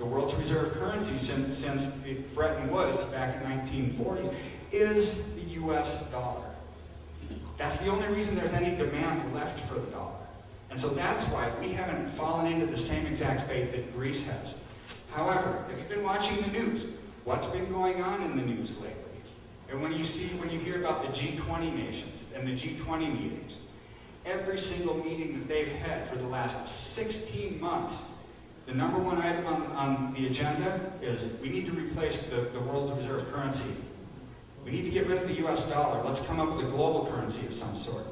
The world's reserve currency since Bretton Woods back in the 1940s is the US dollar. That's the only reason there's any demand left for the dollar. And so that's why we haven't fallen into the same exact fate that Greece has. However, if you've been watching the news, what's been going on in the news lately? And when you hear about the G20 nations and the G20 meetings, every single meeting that they've had for the last 16 months, the number one item on the agenda is we need to replace the world's reserve currency. We need to get rid of the US dollar. Let's come up with a global currency of some sort.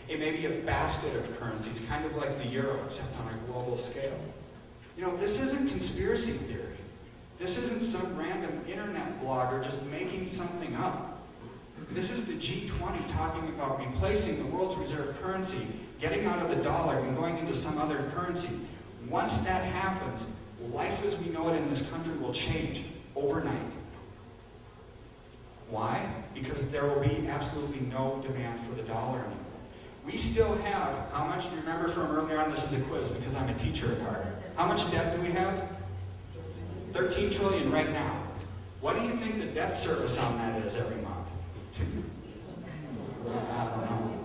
It may be a basket of currencies, kind of like the euro, except on a global scale. You know, this isn't conspiracy theory. This isn't some random internet blogger just making something up. This is the G20 talking about replacing the world's reserve currency, getting out of the dollar and going into some other currency. Once that happens, life as we know it in this country will change overnight. Why? Because there will be absolutely no demand for the dollar anymore. We still have, how much, do you remember from earlier on, this is a quiz because I'm a teacher at heart. How much debt do we have? 13 trillion right now. What do you think the debt service on that is every month? I don't know.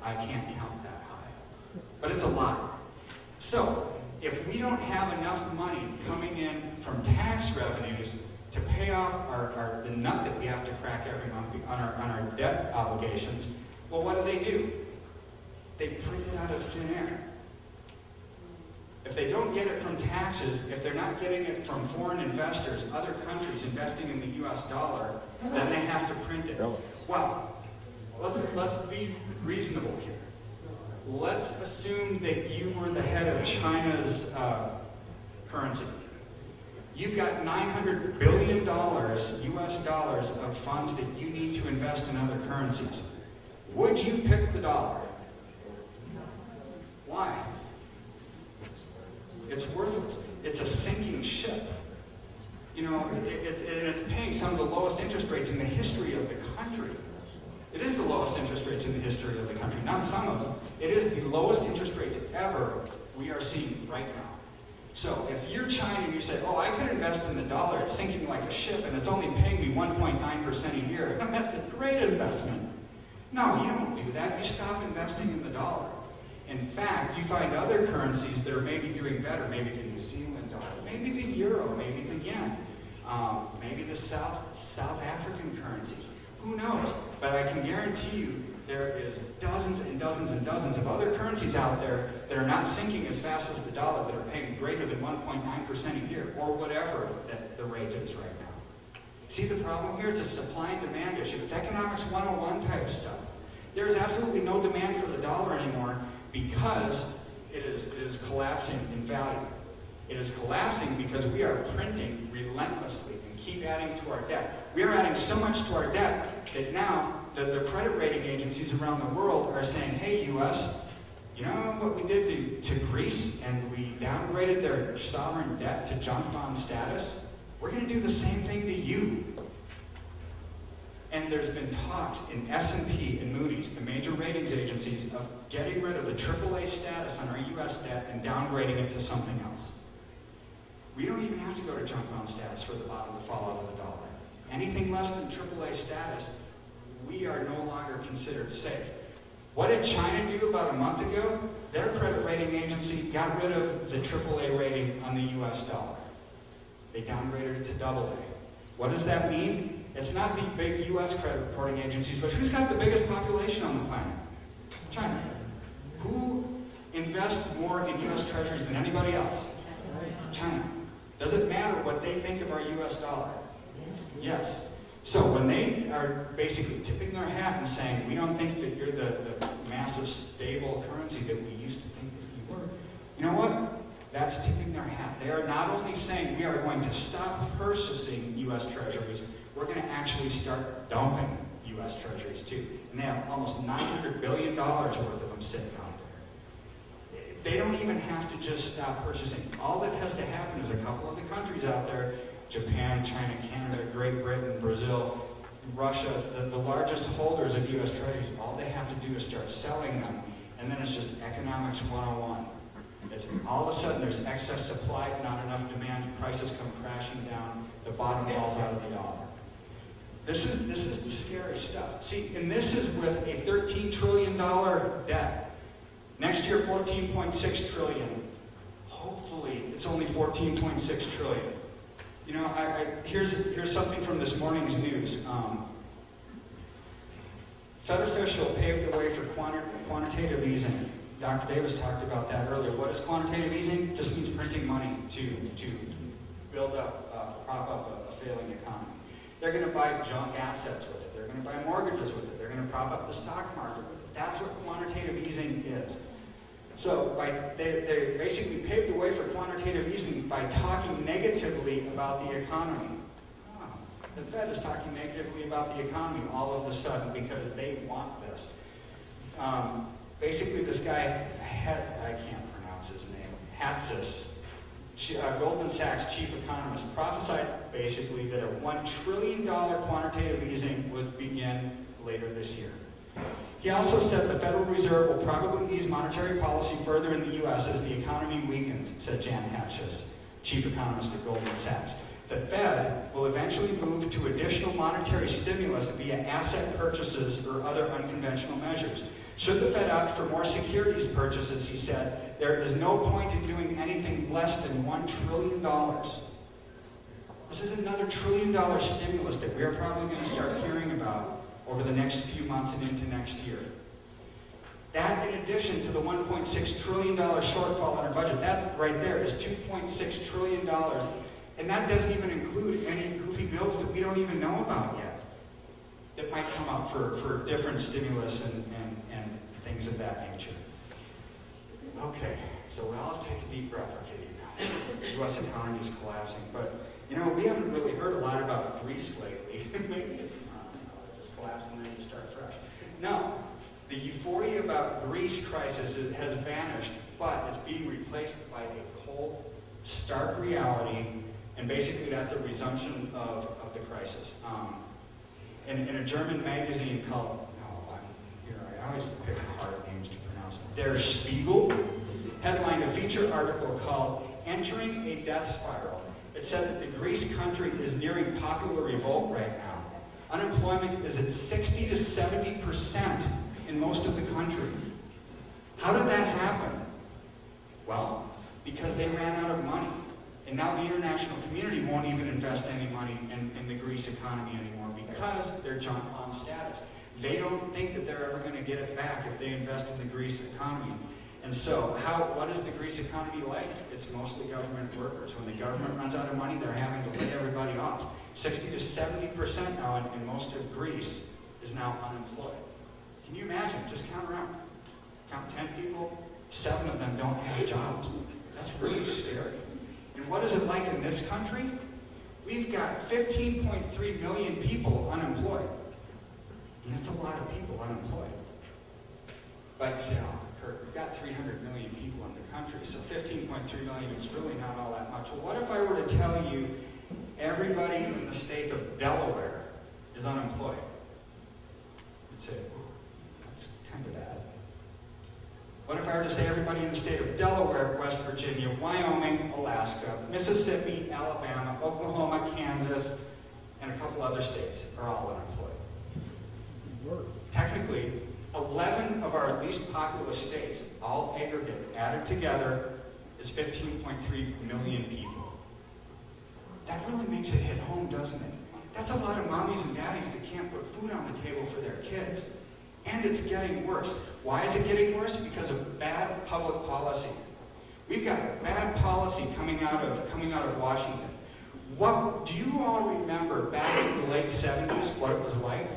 I can't count that high. But it's a lot. So, if we don't have enough money coming in from tax revenues to pay off the nut that we have to crack every month on our debt obligations, well, what do? They print it out of thin air. If they don't get it from taxes, if they're not getting it from foreign investors, other countries investing in the US dollar, then they have to print it. Well, let's be reasonable here. Let's assume that you were the head of China's currency. You've got $900 billion US dollars of funds that you need to invest in other currencies. Would you pick the dollar? Why? It's worthless. It's a sinking ship. You know, it's paying some of the lowest interest rates in the history of the country. It is the lowest interest rates in the history of the country, not some of them. It is the lowest interest rates ever we are seeing right now. So if you're China and you say, oh, I could invest in the dollar, it's sinking like a ship, and it's only paying me 1.9% a year, that's a great investment. No, you don't do that. You stop investing in the dollar. In fact, you find other currencies that are maybe doing better, maybe the New Zealand dollar, maybe the euro, maybe the yen, maybe the South African currency. Who knows? But I can guarantee you there is dozens and dozens and dozens of other currencies out there that are not sinking as fast as the dollar, that are paying greater than 1.9% a year, or whatever the rate is right now. See the problem here? It's a supply and demand issue. It's economics 101 type stuff. There is absolutely no demand for the dollar anymore because it is collapsing in value. It is collapsing because we are printing relentlessly and keep adding to our debt. We are adding so much to our debt that now the credit rating agencies around the world are saying, hey, US, you know what we did to Greece, and we downgraded their sovereign debt to junk bond status? We're going to do the same thing to you. And there's been talks in S&P and Moody's, the major ratings agencies, of getting rid of the AAA status on our US debt and downgrading it to something else. We don't even have to go to junk bond status for the bottom to fall out of the dollar. Anything less than AAA status, we are no longer considered safe. What did China do about a month ago? Their credit rating agency got rid of the AAA rating on the US dollar. They downgraded it to AA. What does that mean? It's not the big US credit reporting agencies, but who's got the biggest population on the planet? China. Who invests more in US treasuries than anybody else? China. Does it matter what they think of our US dollar? Yes. So when they are basically tipping their hat and saying, we don't think that you're the massive stable currency that we used to think that you were, you know what? That's tipping their hat. They are not only saying we are going to stop purchasing US treasuries, we're going to actually start dumping US treasuries too. And they have almost $900 billion worth of them sitting out there. They don't even have to just stop purchasing. All that has to happen is a couple of the countries out there, Japan, China, Canada, Great Britain, Brazil, Russia, the largest holders of US treasuries, all they have to do is start selling them, and then it's just economics 101. It's all of a sudden there's excess supply, not enough demand, prices come crashing down, the bottom falls out of the dollar. This is the scary stuff. See, and this is with a $13 trillion debt. Next year, $14.6 trillion. Hopefully, it's only $14.6 trillion. You know, here's something from this morning's news. Fed official paved the way for quantitative easing. Dr. Davis talked about that earlier. What is quantitative easing? Just means printing money to build up, prop up a failing economy. They're going to buy junk assets with it. They're going to buy mortgages with it. They're going to prop up the stock market with it. That's what quantitative easing is. So they basically paved the way for quantitative easing by talking negatively about the economy. The Fed is talking negatively about the economy all of a sudden because they want this. Basically, this guy, I can't pronounce his name, Hatsis, Goldman Sachs chief economist, prophesied basically that a $1 trillion quantitative easing would begin later this year. He also said the Federal Reserve will probably ease monetary policy further in the U.S. as the economy weakens, said Jan Hatchis, chief economist at Goldman Sachs. The Fed will eventually move to additional monetary stimulus via asset purchases or other unconventional measures. Should the Fed opt for more securities purchases, he said, there is no point in doing anything less than $1 trillion. This is another $1 trillion stimulus that we're probably going to start hearing about over the next few months and into next year. That, in addition to the $1.6 trillion shortfall in our budget, that right there is $2.6 trillion. And that doesn't even include any goofy bills that we don't even know about yet that might come up for different stimulus and things of that nature. Okay, so we all have to take a deep breath. Okay, you know, the U.S. economy is collapsing, but you know, we haven't really heard a lot about Greece lately. Maybe it's not, you know, it just collapsed and then you start fresh. No, the euphoria about Greece crisis has vanished, but it's being replaced by a cold, stark reality. And basically, that's a resumption of the crisis. In a German magazine called, I always pick hard names to pronounce, Der Spiegel, headlined a feature article called Entering a Death Spiral. It said that the Greece country is nearing popular revolt right now. Unemployment is at 60 to 70% in most of the country. How did that happen? Well, because they ran out of money. And now the international community won't even invest any money in the Greece economy anymore because they're junk bond status. They don't think that they're ever going to get it back if they invest in the Greece economy. And so, what is the Greece economy like? It's mostly government workers. When the government runs out of money, they're having to lay everybody off. 60 to 70% now in most of Greece is now unemployed. Can you imagine? Just count around. Count 10 people, 7 of them don't have jobs. That's really scary. And what is it like in this country? We've got 15.3 million people unemployed. And that's a lot of people unemployed. But you say, oh, Kirk, we've got 300 million people in the country, so 15.3 million is really not all that much. Well, what if I were to tell you everybody in the state of Delaware is unemployed? You'd say, oh, that's kind of bad. What if I were to say everybody in the state of Delaware, West Virginia, Wyoming, Alaska, Mississippi, Alabama, Oklahoma, Kansas, and a couple other states are all unemployed? Technically, 11 of our least populous states, all aggregate, added together, is 15.3 million people. That really makes it hit home, doesn't it? That's a lot of mommies and daddies that can't put food on the table for their kids. And it's getting worse. Why is it getting worse? Because of bad public policy. We've got bad policy coming out of Washington. Do you all remember back in the late 70s what it was like?